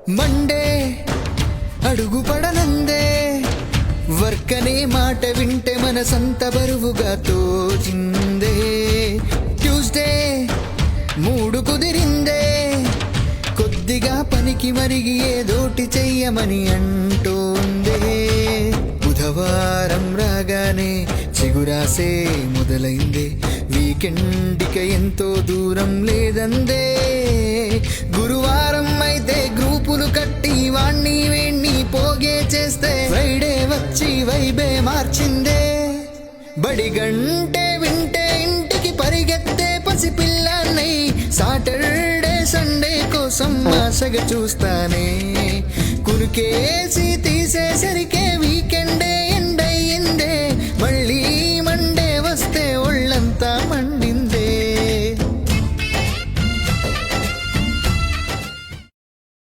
Monday అడుగు పడనందే వర్కనే మాట వింటే మనసంత బరువుగా తోచిందే. ట్యూస్డే మూడు కుదిరిందే కొద్దిగా పనికి మరిగి ఏదోటి చెయ్యమని అంటోందే. బుధవారం రాగానే చిగురాసే మొదలైందే వీకెండ్కి ఎంతో దూరం లేదందే. గురువారం అయితే గ్రూపులు కట్టి వాణ్ణి వేణ్ణి పోగే చేస్తే ఫ్రైడే వచ్చి వైబే మార్చిందే. బడిగంటే వింటే ఇంటికి పరిగెత్తే పసిపిల్లనై సాటర్డే సండే కోసం ఆశగా చూస్తానే. కురికేసి తీసేసరికే వీకెండే ఎండయిందే మళ్ళీ